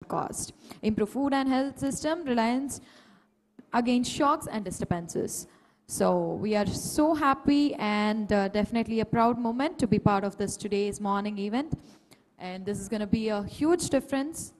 cost. Improve food and health system reliance against shocks and disturbances. So we are so happy and definitely a proud moment to be part of this today's morning event. And this is going to be a huge difference.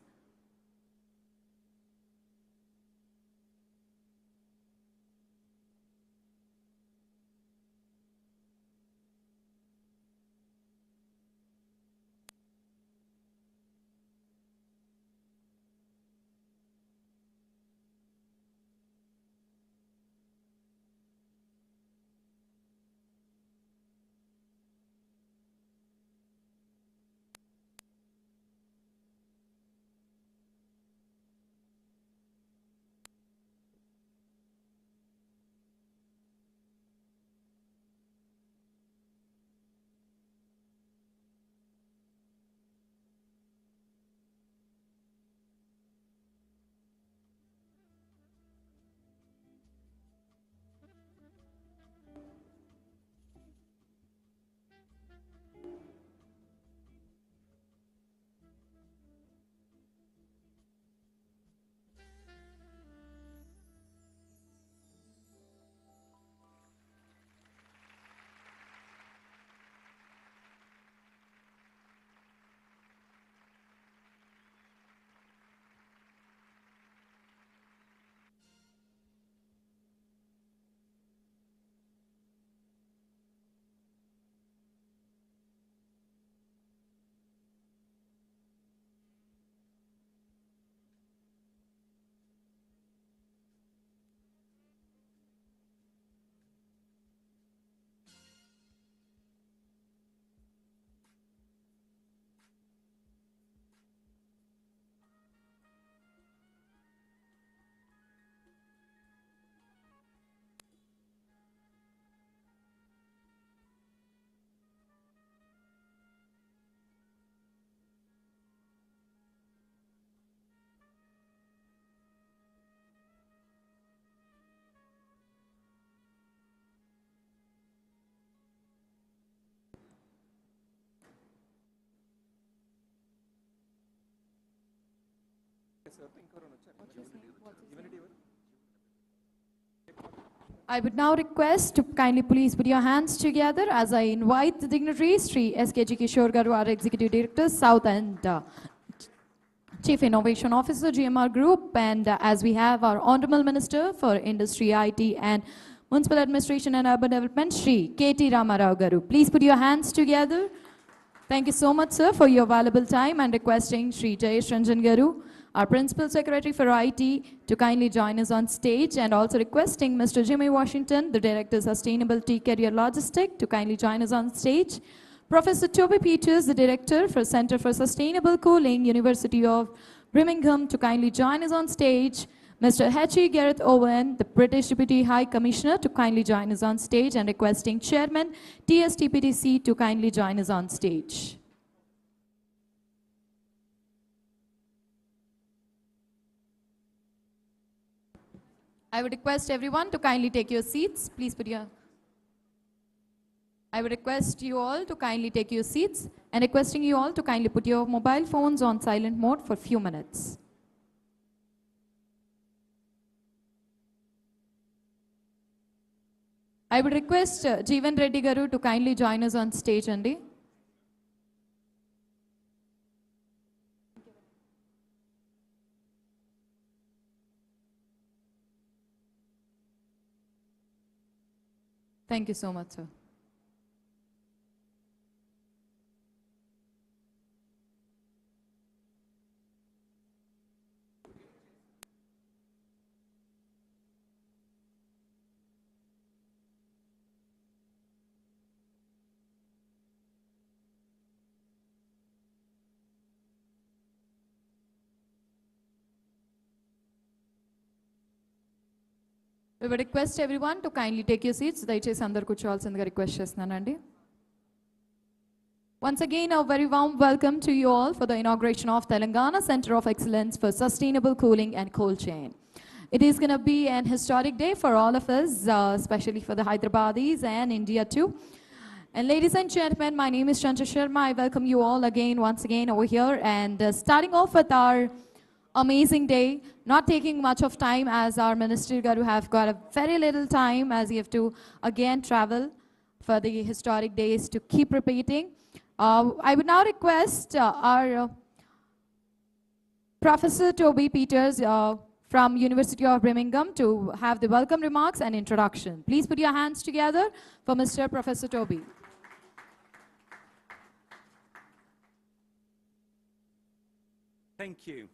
I would now request to kindly please put your hands together as I invite the dignitaries, Sri S.K.G. Kishore Garu, our Executive Director, South and Chief Innovation Officer, GMR Group, and as we have our Honorable Minister for Industry, IT and Municipal Administration and Urban Development, Sri K.T. Ramarao Garu. Please put your hands together. Thank you so much, sir, for your valuable time, and requesting Sri Jayesh Ranjan Garu, our Principal Secretary for IT, to kindly join us on stage, and also requesting Mr. Jimmy Washington, the Director Sustainability Career Logistic, to kindly join us on stage. Professor Toby Peters, the Director for Center for Sustainable Cooling, University of Birmingham, to kindly join us on stage. Mr. H.E. Gareth Owen, the British Deputy High Commissioner, to kindly join us on stage, and requesting Chairman TSTPTC to kindly join us on stage. I would request everyone to kindly take your seats. Please put your... I would request you all to kindly take your seats, and requesting you all to kindly put your mobile phones on silent mode for a few minutes. I would request Jeevan Reddy Garu to kindly join us on stage, Andy. Thank you so much, sir. We would request everyone to kindly take your seats. Daichesi andaru kuchvalsindiga request chestunanandi. Once again, a very warm welcome to you all for the inauguration of Telangana Center of Excellence for Sustainable Cooling and Cold Chain. It is going to be an historic day for all of us, especially for the Hyderabadis and India too. And ladies and gentlemen, my name is Chancha Sharma. I welcome you all again, once again over here. And starting off with our amazing day. Not taking much of time as our Minister Garu have got a very little time as you have to again travel for the historic days to keep repeating. I would now request our Professor Toby Peters from University of Birmingham to have the welcome remarks and introduction. Please put your hands together for Mr. Professor Toby. Thank you,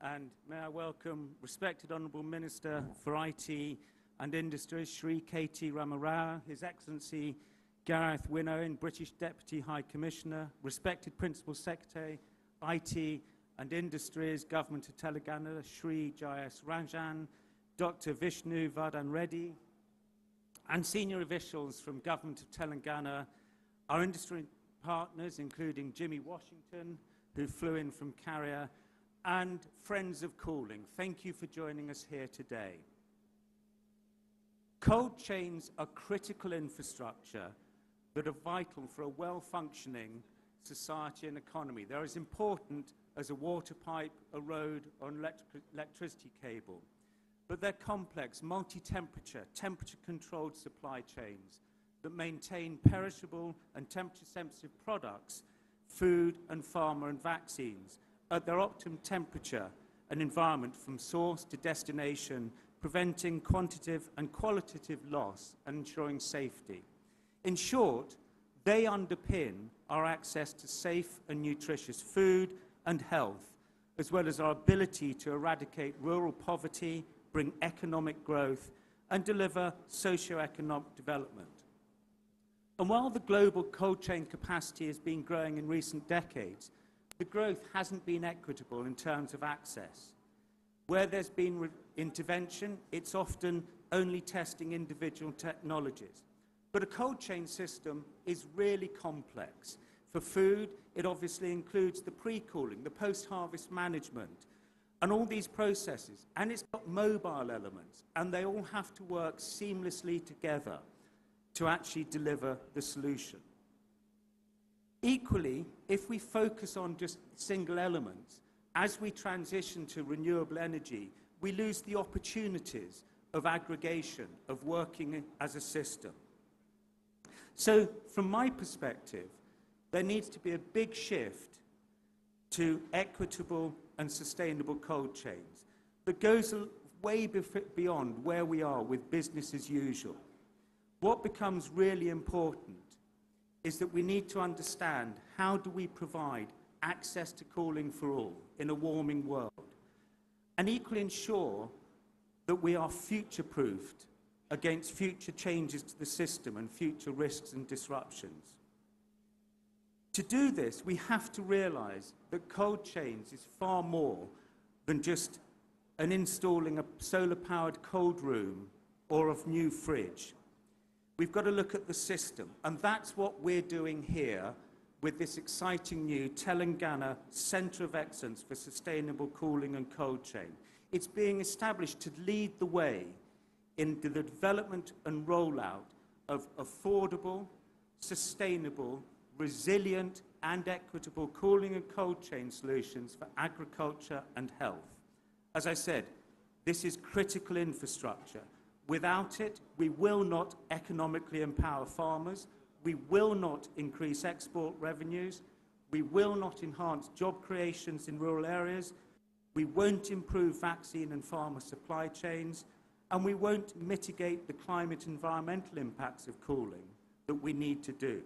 and may I welcome respected Honourable Minister for IT and Industry, Shri K.T. Ramarao, His Excellency Gareth Winnow, British Deputy High Commissioner, respected Principal Secretary, IT and Industries, Government of Telangana, Shri J.S. Rajan, Dr. Vishnu Vardhan Reddy, and senior officials from Government of Telangana, our industry partners, including Jimmy Washington, who flew in from Carrier, and friends of cooling. Thank you for joining us here today. Cold chains are critical infrastructure that are vital for a well-functioning society and economy. They're as important as a water pipe, a road, or an electricity cable. But they're complex, multi-temperature, temperature-controlled supply chains that maintain perishable and temperature-sensitive products, food and pharma and vaccines, at their optimum temperature and environment from source to destination, preventing quantitative and qualitative loss and ensuring safety. In short, they underpin our access to safe and nutritious food and health, as well as our ability to eradicate rural poverty, bring economic growth, and deliver socio-economic development. And while the global cold chain capacity has been growing in recent decades, the growth hasn't been equitable in terms of access. Where there's been intervention, it's often only testing individual technologies. But a cold chain system is really complex. For food, it obviously includes the pre-cooling, the post-harvest management, and all these processes. And it's got mobile elements, and they all have to work seamlessly together to actually deliver the solution. Equally, if we focus on just single elements, as we transition to renewable energy, we lose the opportunities of aggregation, of working as a system. So, from my perspective, there needs to be a big shift to equitable and sustainable cold chains that goes way beyond where we are with business as usual. What becomes really important is that we need to understand how do we provide access to cooling for all in a warming world, and equally ensure that we are future-proofed against future changes to the system and future risks and disruptions. To do this, we have to realize that cold chains is far more than just installing a solar-powered cold room or a new fridge. We've got to look at the system, and that's what we're doing here with this exciting new Telangana Centre of Excellence for Sustainable Cooling and Cold Chain. It's being established to lead the way in the development and rollout of affordable, sustainable, resilient, and equitable cooling and cold chain solutions for agriculture and health. As I said, this is critical infrastructure. Without it, we will not economically empower farmers, we will not increase export revenues, we will not enhance job creations in rural areas, we won't improve vaccine and pharma supply chains, and we won't mitigate the climate and environmental impacts of cooling that we need to do.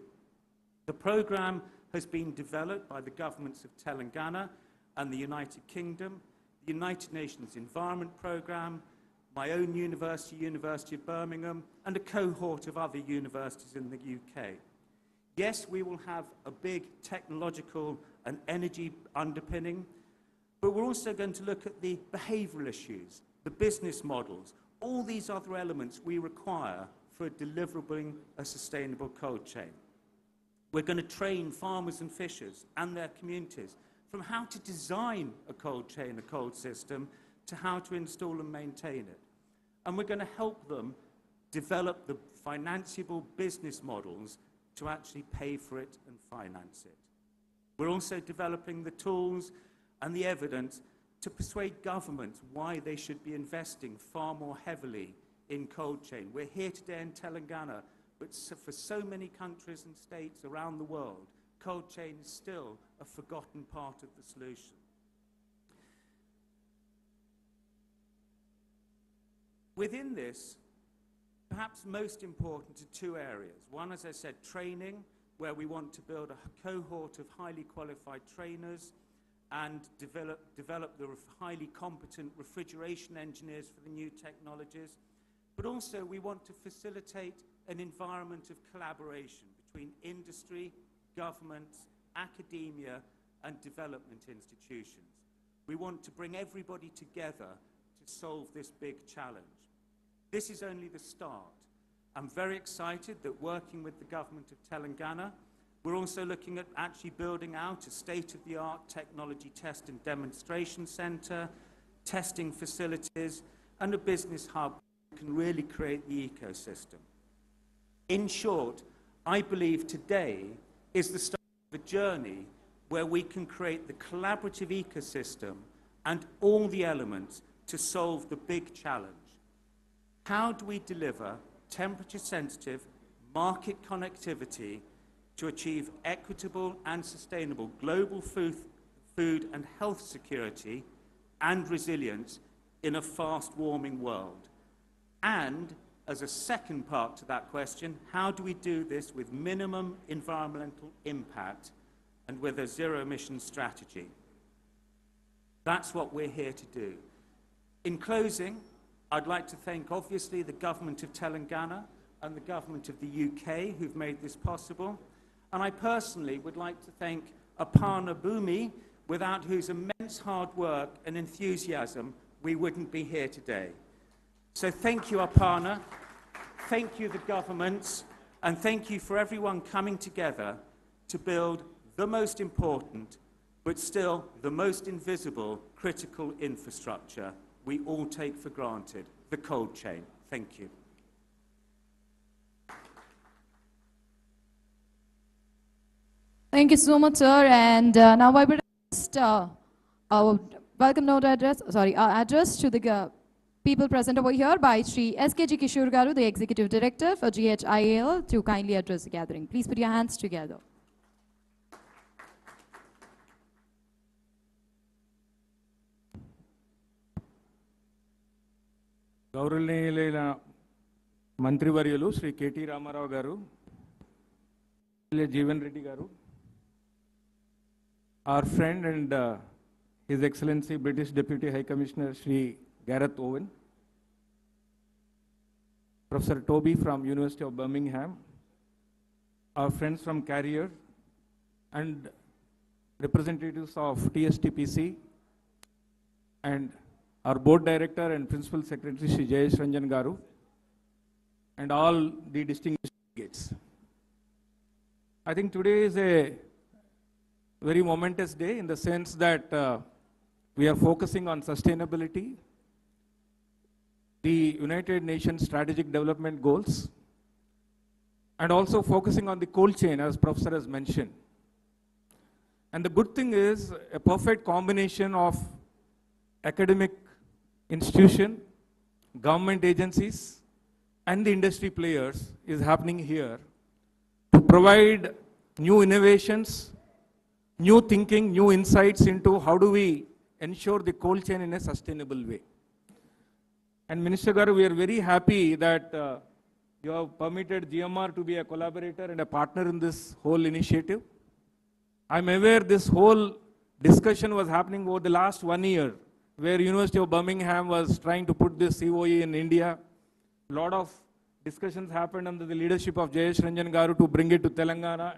The programme has been developed by the governments of Telangana and the United Kingdom, the United Nations Environment Programme, my own university, University of Birmingham, and a cohort of other universities in the UK. Yes, we will have a big technological and energy underpinning, but we're also going to look at the behavioural issues, the business models, all these other elements we require for delivering a sustainable cold chain. We're going to train farmers and fishers and their communities from how to design a cold chain, a cold system, to how to install and maintain it. And we're going to help them develop the financeable business models to actually pay for it and finance it. We're also developing the tools and the evidence to persuade governments why they should be investing far more heavily in cold chain. We're here today in Telangana, but for so many countries and states around the world, cold chain is still a forgotten part of the solution. Within this, perhaps most important are two areas. One, as I said, training, where we want to build a cohort of highly qualified trainers and develop the highly competent refrigeration engineers for the new technologies. But also we want to facilitate an environment of collaboration between industry, governments, academia, and development institutions. We want to bring everybody together to solve this big challenge. This is only the start. I'm very excited that working with the government of Telangana, we're also looking at actually building out a state-of-the-art technology test and demonstration center, testing facilities, and a business hub that can really create the ecosystem. In short, I believe today is the start of a journey where we can create the collaborative ecosystem and all the elements to solve the big challenge. How do we deliver temperature-sensitive market connectivity to achieve equitable and sustainable global food and health security and resilience in a fast-warming world? And, as a second part to that question, how do we do this with minimum environmental impact and with a zero-emission strategy? That's what we're here to do. In closing, I'd like to thank, obviously, the government of Telangana and the government of the UK who've made this possible. And I personally would like to thank Aparna Bhumi, without whose immense hard work and enthusiasm we wouldn't be here today. So thank you, Aparna. Thank you, the governments. And thank you for everyone coming together to build the most important, but still the most invisible critical infrastructure we all take for granted, the cold chain. Thank you. Thank you so much, sir. And now I will just our welcome note address, address to the people present over here by Shri SKG Kishore Garu, the Executive Director for GHIAL, to kindly address the gathering. Please put your hands together. గౌరవనీయులైన మంత్రివర్యులు Shri KT Ramarao గారు, జీవన్ రెడ్డి గారు, our friend and His Excellency British Deputy High Commissioner Shri Gareth Owen, Professor Toby from University of Birmingham, our friends from Carrier, and representatives of TSTPC, and our board director and principal secretary Shri Jayesh Ranjan Garu, and all the distinguished delegates. I think today is a very momentous day in the sense that we are focusing on sustainability, the United Nations Strategic Development Goals, and also focusing on the cold chain, as Professor has mentioned. And the good thing is a perfect combination of academic institution, government agencies, and the industry players is happening here to provide new innovations, new thinking, new insights into how do we ensure the cold chain in a sustainable way. And Minister Garu, we are very happy that you have permitted GMR to be a collaborator and a partner in this whole initiative. I'm aware this whole discussion was happening over the last 1 year, where University of Birmingham was trying to put this CoE in India. A lot of discussions happened under the leadership of Jayesh Ranjan Garu to bring it to Telangana,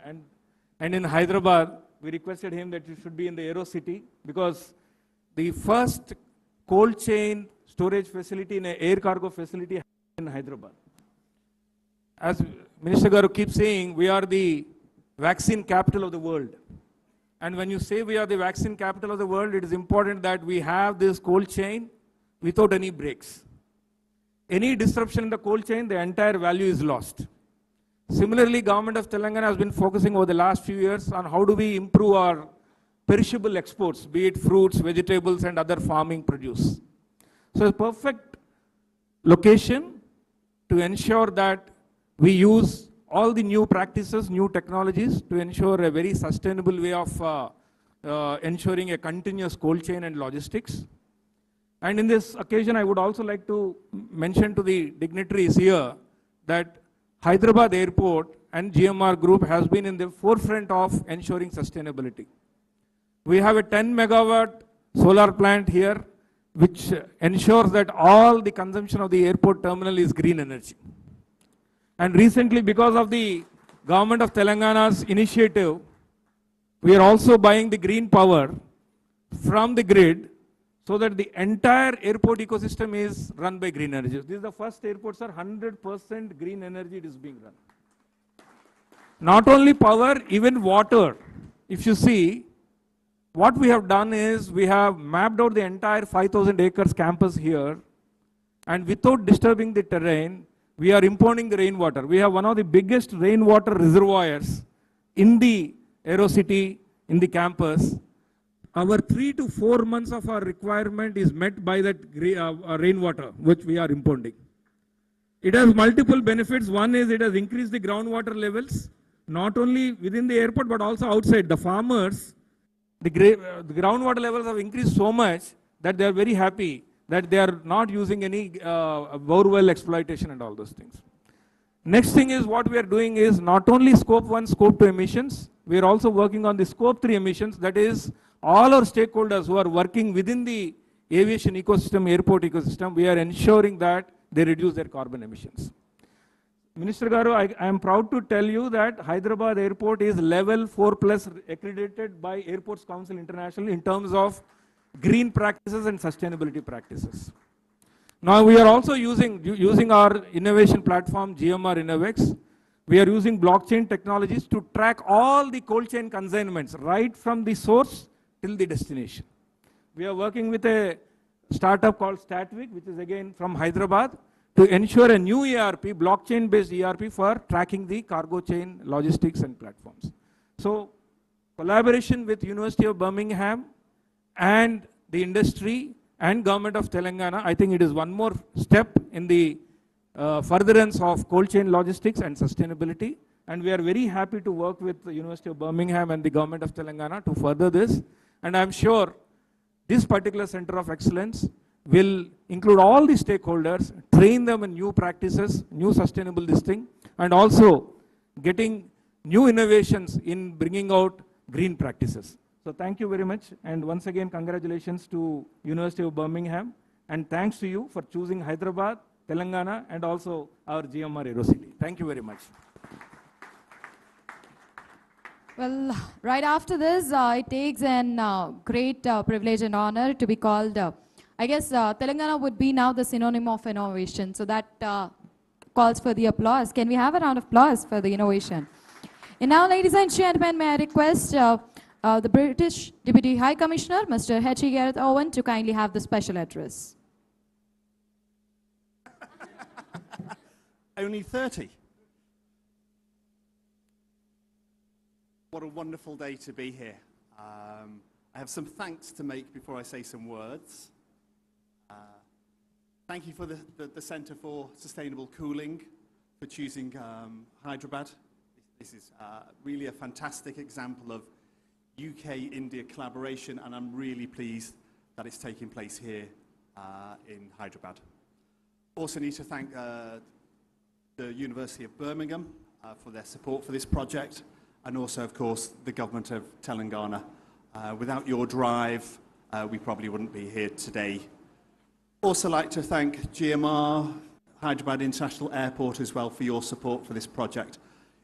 and in Hyderabad, we requested him that it should be in the Aero City, because the first cold chain storage facility in an air cargo facility in Hyderabad. As Minister Garu keeps saying, we are the vaccine capital of the world. And when you say we are the vaccine capital of the world, it is important that we have this cold chain without any breaks. Any disruption in the cold chain, the entire value is lost. Similarly, Government of Telangana has been focusing over the last few years on how do we improve our perishable exports, be it fruits, vegetables, and other farming produce. So it's a perfect location to ensure that we use all the new practices, new technologies to ensure a very sustainable way of ensuring a continuous cold chain and logistics. And in this occasion, I would also like to mention to the dignitaries here that Hyderabad Airport and GMR Group has been in the forefront of ensuring sustainability. We have a 10 megawatt solar plant here, which ensures that all the consumption of the airport terminal is green energy. And recently, because of the government of Telangana's initiative, we are also buying the green power from the grid so that the entire airport ecosystem is run by green energy. This is the first airport, sir, 100% green energy it is being run. Not only power, even water. If you see, what we have done is we have mapped out the entire 5,000 acres campus here, and without disturbing the terrain, we are impounding the rainwater. We have one of the biggest rainwater reservoirs in the AeroCity, in the campus. Our 3 to 4 months of our requirement is met by that rainwater, which we are impounding. It has multiple benefits. One is it has increased the groundwater levels, not only within the airport, but also outside. The farmers, the groundwater levels have increased so much that they are very happy that they are not using any borewell exploitation and all those things. Next thing is what we are doing is not only scope 1, scope 2 emissions, we are also working on the scope 3 emissions, that is all our stakeholders who are working within the aviation ecosystem, airport ecosystem, we are ensuring that they reduce their carbon emissions. Minister Garu, I am proud to tell you that Hyderabad Airport is level 4 plus accredited by Airports Council International in terms of green practices and sustainability practices. Now we are also using our innovation platform GMR Innovex. We are using blockchain technologies to track all the cold chain consignments right from the source till the destination. We are working with a startup called Statvic, which is again from Hyderabad, to ensure a new ERP, blockchain-based ERP for tracking the cargo chain, logistics and platforms. So collaboration with University of Birmingham and the industry and government of Telangana, I think it is one more step in the furtherance of cold chain logistics and sustainability. And we are very happy to work with the University of Birmingham and the government of Telangana to further this. And I'm sure this particular center of excellence will include all the stakeholders, train them in new practices, new sustainable this thing, and also getting new innovations in bringing out green practices. So thank you very much. And once again, congratulations to University of Birmingham. And thanks to you for choosing Hyderabad, Telangana, and also our GMR AeroCity. Thank you very much. Well, right after this, it takes an great privilege and honor to be called, I guess Telangana would be now the synonym of innovation. So that calls for the applause. Can we have a round of applause for the innovation? And now, ladies and gentlemen, may I request the British Deputy High Commissioner, Mr. H.E. Gareth Owen, to kindly have the special address. Only 30. What a wonderful day to be here. I have some thanks to make before I say some words. Thank you for the Centre for Sustainable Cooling for choosing Hyderabad. This is really a fantastic example of UK-India collaboration, and I'm really pleased that it's taking place here in Hyderabad. Also need to thank the University of Birmingham for their support for this project, and also, of course, the government of Telangana. Without your drive, we probably wouldn't be here today. Also like to thank GMR, Hyderabad International Airport as well for your support for this project.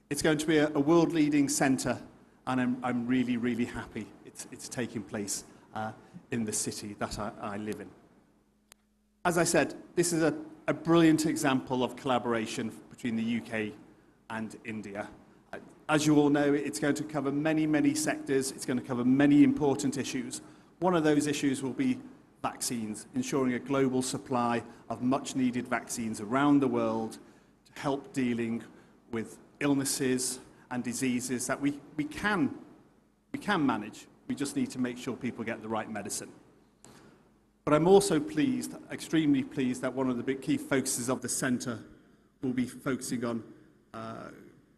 It's going to be a world-leading centre, and I'm really, really happy it's taking place in the city that I live in. As I said, this is a brilliant example of collaboration between the UK and India. As you all know, it's going to cover many, many sectors. It's going to cover many important issues. One of those issues will be vaccines, ensuring a global supply of much-needed vaccines around the world to help dealing with illnesses and diseases that we can manage We just need to make sure people get the right medicine. But I'm also pleased, extremely pleased, that one of the big key focuses of the centre will be focusing on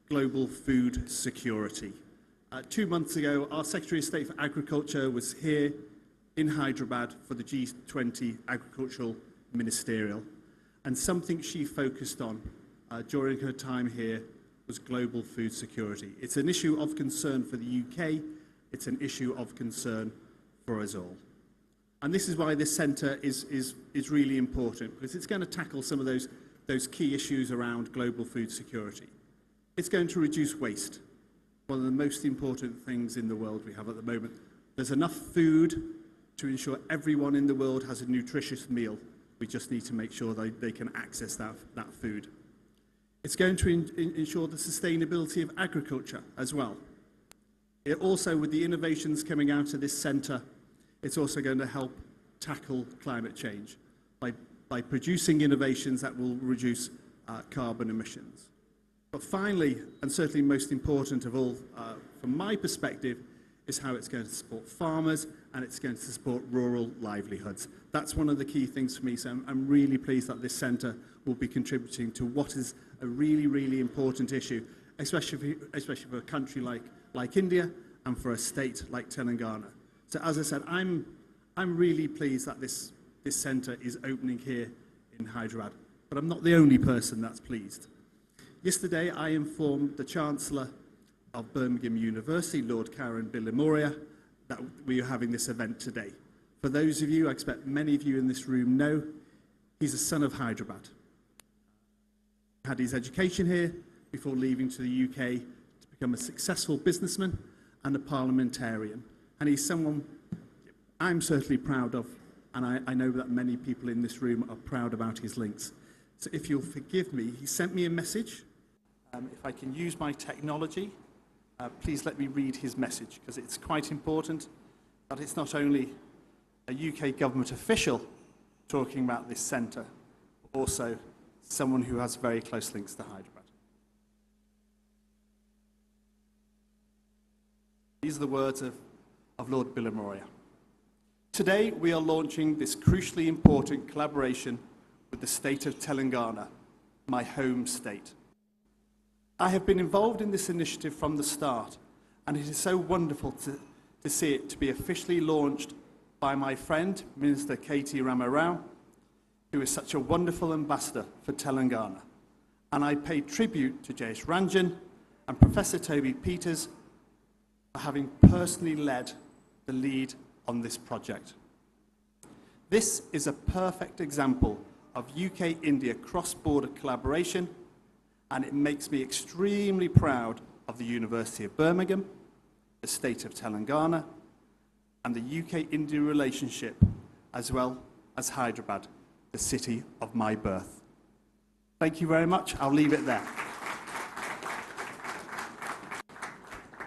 global food security. 2 months ago, our Secretary of State for Agriculture was here in Hyderabad for the G20 Agricultural Ministerial, and something she focused on during her time here was global food security. It's an issue of concern for the UK, it's an issue of concern for us all. And this is why this centre is really important, because it's going to tackle some of those key issues around global food security. It's going to reduce waste, one of the most important things in the world we have at the moment. There's enough food to ensure everyone in the world has a nutritious meal. We just need to make sure they can access that food. It's going to ensure the sustainability of agriculture as well. It also, with the innovations coming out of this centre, it's also going to help tackle climate change by producing innovations that will reduce carbon emissions. But finally, and certainly most important of all, from my perspective, is how it's going to support farmers and it's going to support rural livelihoods. That's one of the key things for me, so I'm really pleased that this centre will be contributing to what is a really, really important issue, especially for a country like India and for a state like Telangana. So as I said, I'm really pleased that this centre is opening here in Hyderabad, but I'm not the only person that's pleased. Yesterday, I informed the Chancellor of Birmingham University, Lord Karen Bilimoria, that we are having this event today. For those of you, I expect many of you in this room know, he's a son of Hyderabad. He had his education here before leaving to the UK to become a successful businessman and a parliamentarian. And he's someone I'm certainly proud of, and I know that many people in this room are proud about his links. So if you'll forgive me, he sent me a message. If I can use my technology, please let me read his message, because it's quite important that it's not only a UK government official talking about this centre, but also someone who has very close links to Hyderabad. These are the words of Lord Bilimoria. Today, we are launching this crucially important collaboration with the state of Telangana, my home state. I have been involved in this initiative from the start, and it is so wonderful to see it to be officially launched by my friend, Minister KTR Rao, who is such a wonderful ambassador for Telangana. And I pay tribute to Jayesh Ranjan and Professor Toby Peters for having personally led the lead on this project. This is a perfect example of UK-India cross-border collaboration, and it makes me extremely proud of the University of Birmingham, the state of Telangana, and the UK-India relationship, as well as Hyderabad, the city of my birth. Thank you very much. I'll leave it there.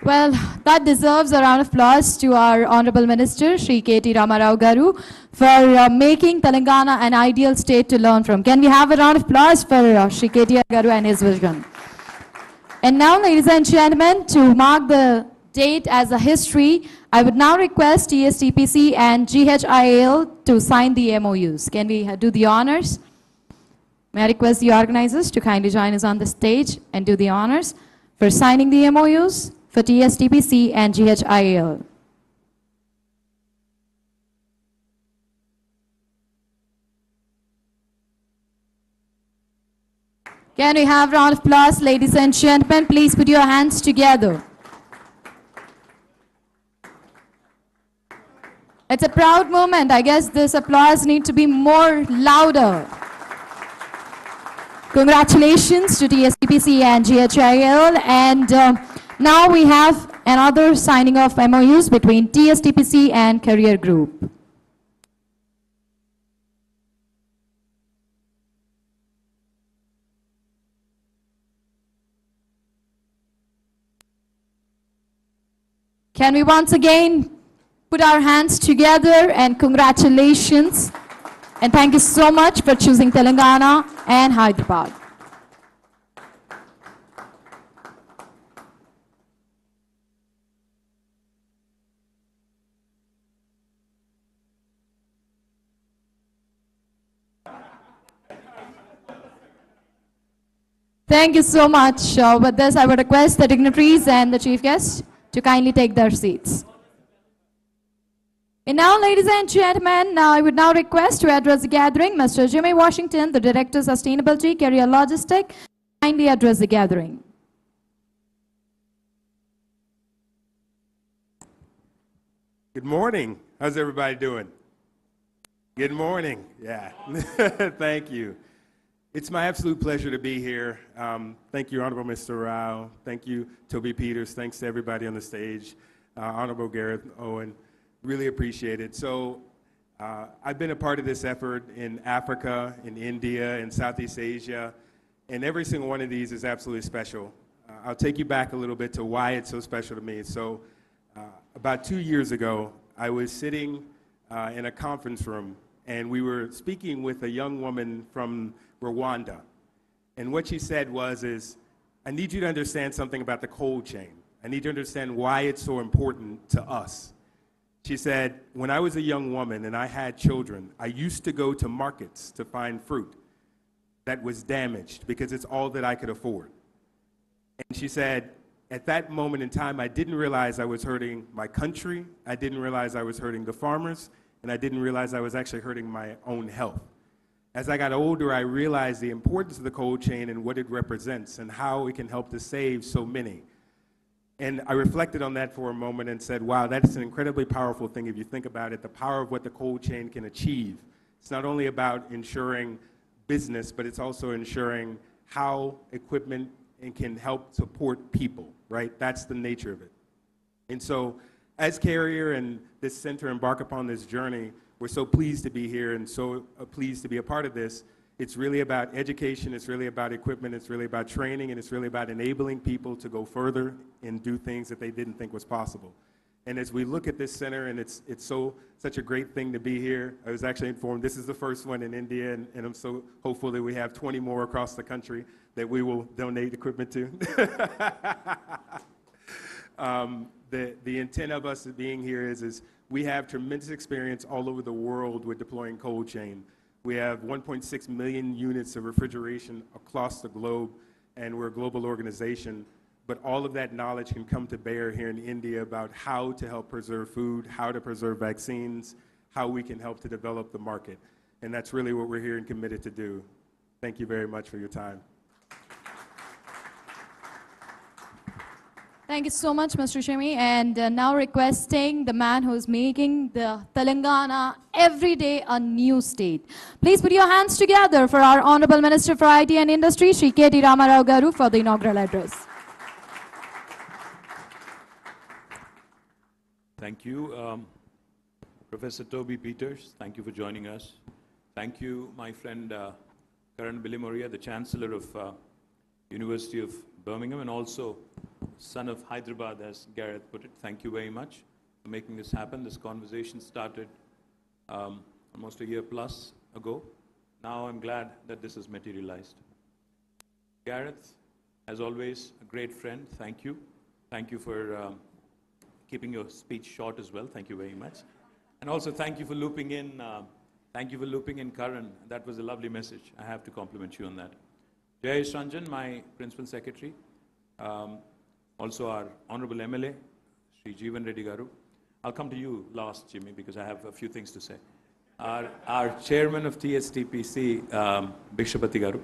Well, that deserves a round of applause to our Honourable Minister, Shri K.T. Ramarao Garu, for making Telangana an ideal state to learn from. Can we have a round of applause for Shri K.T. Garu and his vision? And now, ladies and gentlemen, to mark the date as a history, I would now request TSTPC and GHIAL to sign the MOUs. Can we do the honors? May I request the organizers to kindly join us on the stage and do the honors for signing the MOUs for TSTPC and GHIAL. Can we have a round of applause, ladies and gentlemen? Please put your hands together. It's a proud moment. I guess this applause needs to be more louder. Congratulations to TSTPC and GHIAL. And now we have another signing of MOUs between TSTPC and Career Group. Can we once again put our hands together and congratulations. And thank you so much for choosing Telangana and Hyderabad. Thank you so much. With this, I would request the dignitaries and the chief guest to kindly take their seats. And now, ladies and gentlemen, I would now request to address the gathering Mr. Jimmy Washington, the Director of Sustainability, Career Logistics, kindly address the gathering. Good morning. How's everybody doing? Good morning. Yeah. Thank you. It's my absolute pleasure to be here. Thank you, Honorable Mr. Rao. Thank you, Toby Peters. Thanks to everybody on the stage. Honorable Gareth Owen. Really appreciate it. So I've been a part of this effort in Africa, in India, in Southeast Asia, and every single one of these is absolutely special. I'll take you back a little bit to why it's so special to me. So about 2 years ago, I was sitting in a conference room, and we were speaking with a young woman from Rwanda. And what she said was, I need you to understand something about the cold chain. I need you to understand why it's so important to us. She said, when I was a young woman and I had children, I used to go to markets to find fruit that was damaged because it's all that I could afford. And she said, at that moment in time, I didn't realize I was hurting my country, I didn't realize I was hurting the farmers, and I didn't realize I was actually hurting my own health. As I got older, I realized the importance of the cold chain and what it represents and how it can help to save so many. And I reflected on that for a moment and said, wow, that's an incredibly powerful thing if you think about it, the power of what the cold chain can achieve. It's not only about ensuring business, but it's also ensuring how equipment can help support people, right? That's the nature of it. And so as Carrier and this center embark upon this journey, we're so pleased to be here and so pleased to be a part of this. It's really about education, it's really about equipment, it's really about training, and it's really about enabling people to go further and do things that they didn't think was possible. And as we look at this center, and it's such a great thing to be here, I was actually informed this is the first one in India, and I'm so hopeful that we have 20 more across the country that we will donate equipment to. The intent of us being here is we have tremendous experience all over the world with deploying cold chain. We have 1.6 million units of refrigeration across the globe, and we're a global organization. But all of that knowledge can come to bear here in India about how to help preserve food, how to preserve vaccines, how we can help to develop the market. And that's really what we're here and committed to do. Thank you very much for your time. Thank you so much, Mr. Shimi. And now requesting the man who's making the Telangana every day a new state. Please put your hands together for our Honorable Minister for IT and Industry, Shri KTR Garu, for the inaugural address. Thank you. Professor Toby Peters, thank you for joining us. Thank you, my friend Karan Bilimoria, the Chancellor of University of Birmingham, and also son of Hyderabad, as Gareth put it. Thank you very much for making this happen. This conversation started almost a year plus ago. Now I'm glad that this has materialized. Gareth, as always, a great friend. Thank you. Thank you for keeping your speech short as well. Thank you very much. And also thank you for looping in Karan. That was a lovely message. I have to compliment you on that. Jayesh Ranjan, my Principal Secretary. Also our Honorable MLA, Sri Jeevan Reddy Garu. I'll come to you last, Jimmy, because I have a few things to say. Our Chairman of TSTPC, Bhikshapati Garu.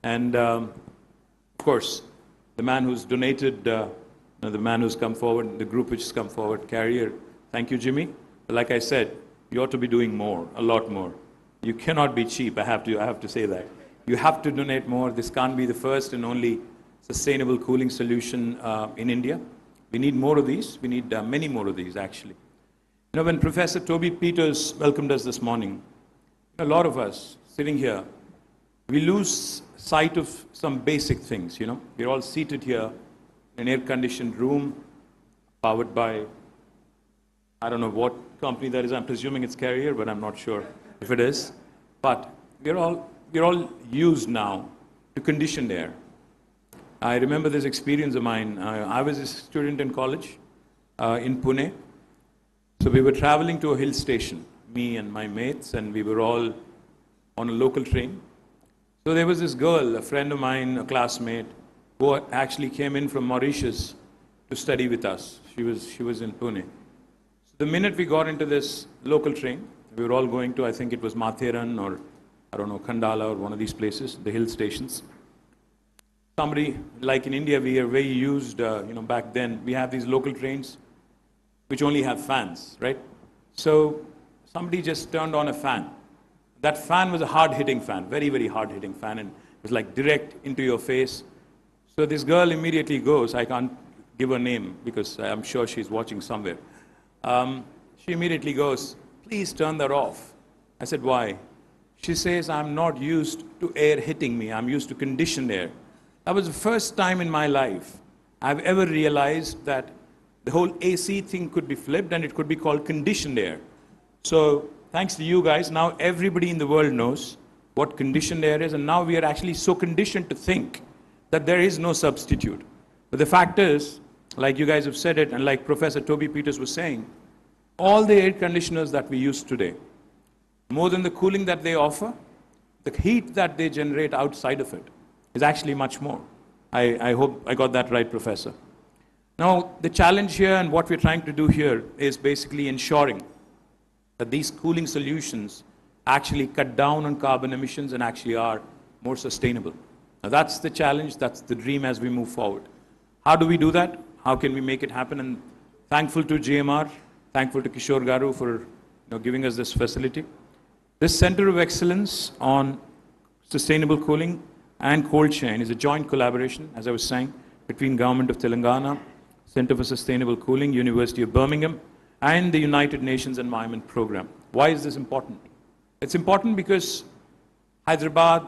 And of course, the man who's donated, the man who's come forward, the group which has come forward, Carrier. Thank you, Jimmy. Like I said, you ought to be doing more, a lot more. You cannot be cheap, I have to say that. You have to donate more. This can't be the first and only sustainable cooling solution in India. We need more of these. We need many more of these, actually. You know, when Professor Toby Peters welcomed us this morning, a lot of us sitting here, we lose sight of some basic things, you know. We're all seated here in an air-conditioned room, powered by, I don't know what company that is. I'm presuming it's Carrier, but I'm not sure if it is. But we're all used now to conditioned air. I remember this experience of mine. I was a student in college in Pune. So we were traveling to a hill station, me and my mates, and we were all on a local train. So there was this girl, a friend of mine, a classmate, who actually came in from Mauritius to study with us. She was in Pune. So the minute we got into this local train, we were all going to, I think it was Matheran or, I don't know, Khandala or one of these places, the hill stations. Somebody, like in India, we are very used, back then, we have these local trains which only have fans, right? So somebody just turned on a fan. That fan was a hard-hitting fan, very, very hard-hitting fan, and it was like direct into your face. So this girl immediately goes, I can't give her name because I'm sure she's watching somewhere. She immediately goes, please turn that off. I said, why? She says, I'm not used to air hitting me, I'm used to conditioned air. That was the first time in my life I've ever realized that the whole AC thing could be flipped and it could be called conditioned air. So thanks to you guys, now everybody in the world knows what conditioned air is, and now we are actually so conditioned to think that there is no substitute. But the fact is, like you guys have said it, and like Professor Toby Peters was saying, all the air conditioners that we use today, more than the cooling that they offer, the heat that they generate outside of it is actually much more. I hope I got that right, Professor. Now, the challenge here and what we're trying to do here is basically ensuring that these cooling solutions actually cut down on carbon emissions and actually are more sustainable. Now, that's the challenge, that's the dream as we move forward. How do we do that? How can we make it happen? And thankful to GMR, thankful to Kishore Garu for giving us this facility. This Center of Excellence on Sustainable Cooling and Cold Chain is a joint collaboration, as I was saying, between Government of Telangana, Center for Sustainable Cooling, University of Birmingham, and the United Nations Environment Program. Why is this important? It's important because Hyderabad,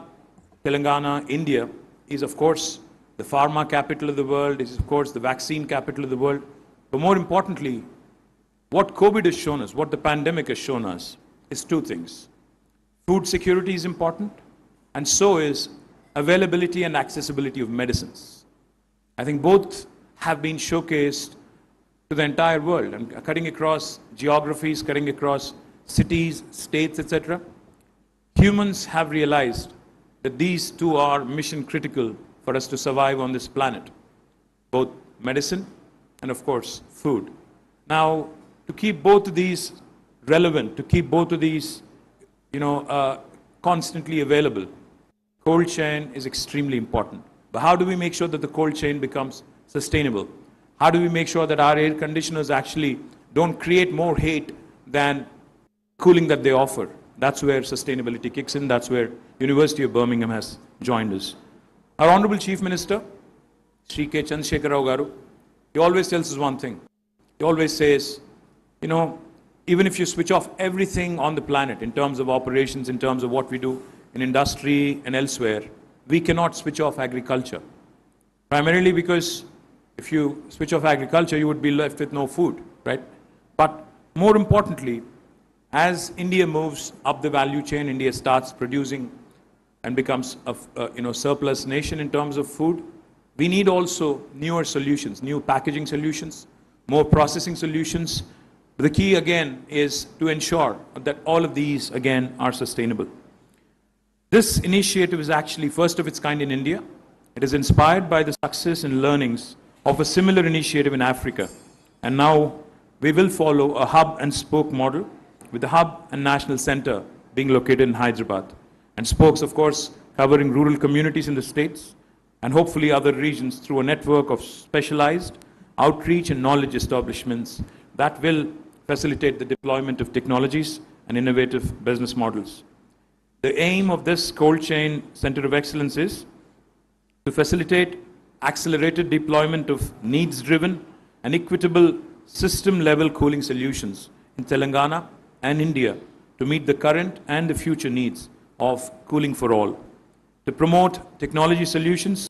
Telangana, India is, of course, the pharma capital of the world, is, of course, the vaccine capital of the world. But more importantly, what COVID has shown us, what the pandemic has shown us, is two things. Food security is important, and so is availability and accessibility of medicines. I think both have been showcased to the entire world, and cutting across geographies, cutting across cities, states, etc. Humans have realized that these two are mission critical for us to survive on this planet, both medicine and, of course, food. Now, to keep both of these relevant, to keep both of these constantly available, cold chain is extremely important. But how do we make sure that the cold chain becomes sustainable? How do we make sure that our air conditioners actually don't create more heat than cooling that they offer? That's where sustainability kicks in. That's where University of Birmingham has joined us. Our Honorable Chief Minister, Sri K. Chandrasekhar Rao Garu, he always tells us one thing. He always says, even if you switch off everything on the planet in terms of operations, in terms of what we do in industry and elsewhere, we cannot switch off agriculture. Primarily because if you switch off agriculture, you would be left with no food, right? But more importantly, as India moves up the value chain, India starts producing and becomes a surplus nation in terms of food, we need also newer solutions, new packaging solutions, more processing solutions. The key again is to ensure that all of these again are sustainable. This initiative is actually first of its kind in India. It is inspired by the success and learnings of a similar initiative in Africa. And now we will follow a hub and spoke model with the hub and national center being located in Hyderabad. And spokes, of course, covering rural communities in the states and hopefully other regions through a network of specialized outreach and knowledge establishments that will facilitate the deployment of technologies and innovative business models. The aim of this cold chain center of excellence is to facilitate accelerated deployment of needs-driven and equitable system-level cooling solutions in Telangana and India to meet the current and the future needs of cooling for all, to promote technology solutions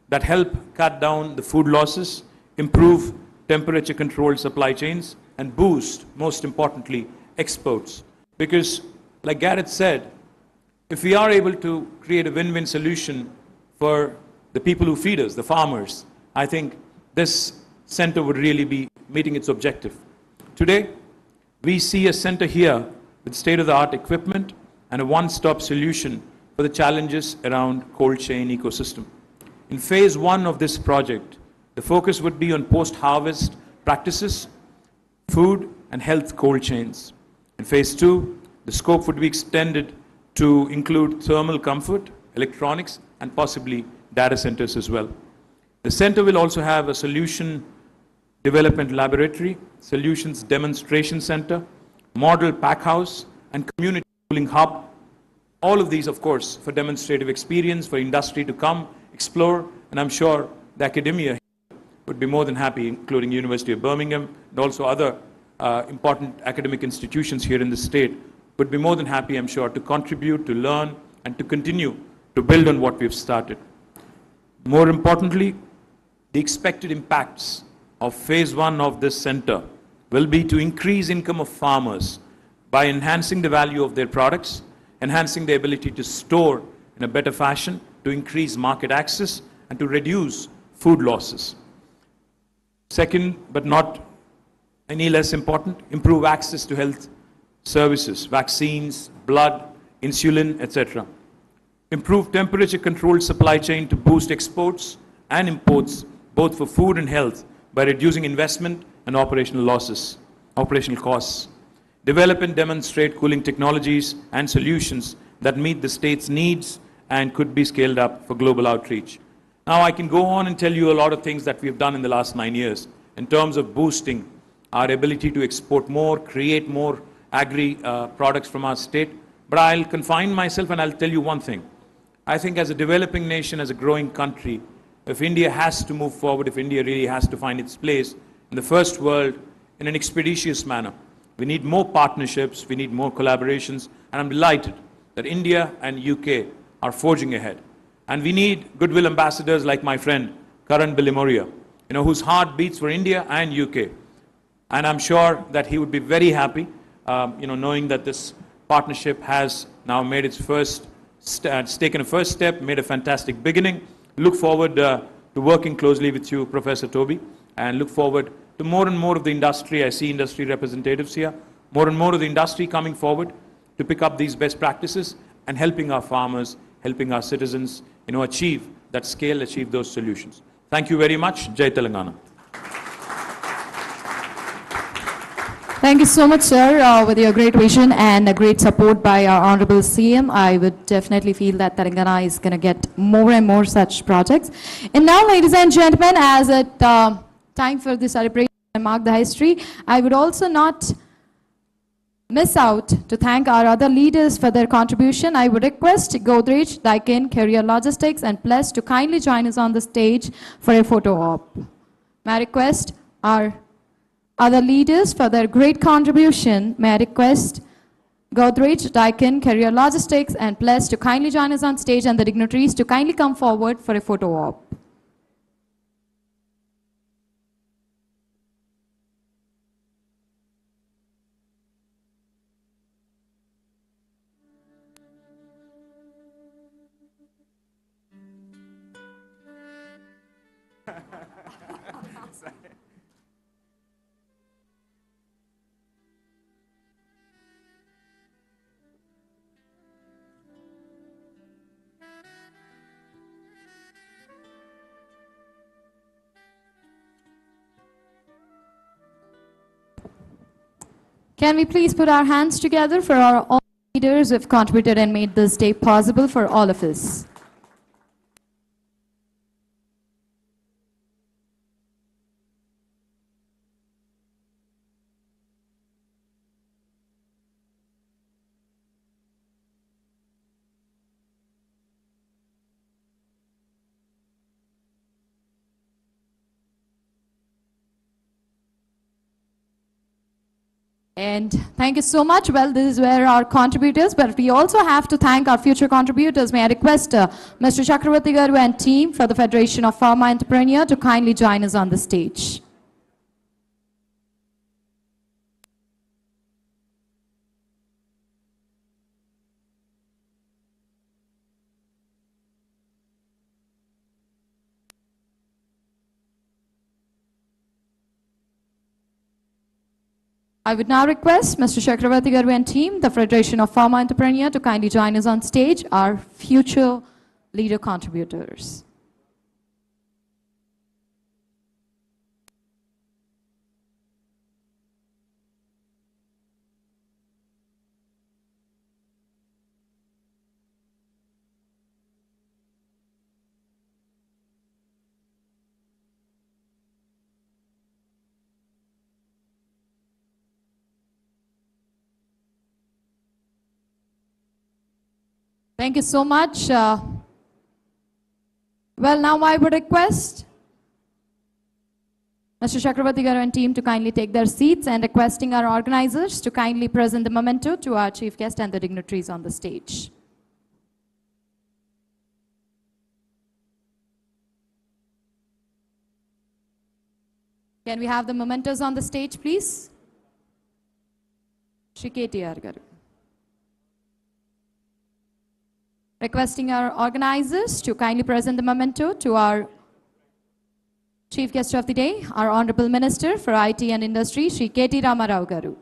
that help cut down the food losses, improve temperature-controlled supply chains, and boost, most importantly, exports. Because, like Garrett said, if we are able to create a win-win solution for the people who feed us, the farmers, I think this center would really be meeting its objective. Today, we see a center here with state-of-the-art equipment and a one-stop solution for the challenges around cold chain ecosystem. In phase 1 of this project, the focus would be on post-harvest practices, food and health cold chains. In phase 2, the scope would be extended to include thermal comfort, electronics, and possibly data centers as well. The center will also have a solution development laboratory, solutions demonstration center, model pack house, and community cooling hub. All of these, of course, for demonstrative experience, for industry to come, explore, and I'm sure the academia would be more than happy, including University of Birmingham and also other important academic institutions here in the state, would be more than happy, I'm sure, to contribute, to learn, and to continue to build on what we've started. More importantly, the expected impacts of phase 1 of this center will be to increase income of farmers by enhancing the value of their products, enhancing the ability to store in a better fashion, to increase market access, and to reduce food losses. Second, but not any less important, improve access to health services, vaccines, blood, insulin, etc. Improve temperature-controlled supply chain to boost exports and imports, both for food and health, by reducing investment and operational losses, operational costs. Develop and demonstrate cooling technologies and solutions that meet the state's needs and could be scaled up for global outreach. Now, I can go on and tell you a lot of things that we've done in the last 9 years in terms of boosting our ability to export more, create more agri products from our state. But I'll confine myself and I'll tell you one thing. I think as a developing nation, as a growing country, if India has to move forward, if India really has to find its place in the first world in an expeditious manner, we need more partnerships, we need more collaborations, and I'm delighted that India and UK are forging ahead. And we need goodwill ambassadors like my friend, Karan Bilimoria, whose heart beats for India and UK. And I'm sure that he would be very happy, knowing that this partnership has now made its it's taken a first step, made a fantastic beginning. Look forward to working closely with you, Professor Toby, and look forward to more and more of the industry. I see industry representatives here, more and more of the industry coming forward to pick up these best practices and helping our farmers, helping our citizens, achieve that scale, achieve those solutions. Thank you very much. Jai Telangana. Thank you so much, sir, with your great vision and a great support by our Honorable CM. I would definitely feel that Telangana is going to get more and more such projects. And now, ladies and gentlemen, as it time for the celebration and mark the history, I would also not miss out to thank our other leaders for their contribution. I would request Godrej, Daikin, Career Logistics, and Plus to kindly join us on the stage for a photo op. May I request our other leaders for their great contribution. May I request Godrej, Daikin, Career Logistics, and Plus to kindly join us on stage, and the dignitaries to kindly come forward for a photo op. Can we please put our hands together for our all leaders who have contributed and made this day possible for all of us. And thank you so much. Well, this is where our contributors, but we also have to thank our future contributors. May I request Mr. Chakravarti Garu and team for the Federation of Pharma Entrepreneur to kindly join us on the stage. I would now request Mr. Chakravarti Garu and team, the Federation of Pharma Entrepreneur, to kindly join us on stage, our future leader contributors. Thank you so much. Well, now I would request Mr. Chakravarti Garu and team to kindly take their seats, and requesting our organizers to kindly present the memento to our chief guest and the dignitaries on the stage. Can we have the mementos on the stage, please? Shri KTR Garu. Requesting our organizers to kindly present the memento to our chief guest of the day, our Honorable Minister for IT and Industry, Shri KT Ramarao Garu.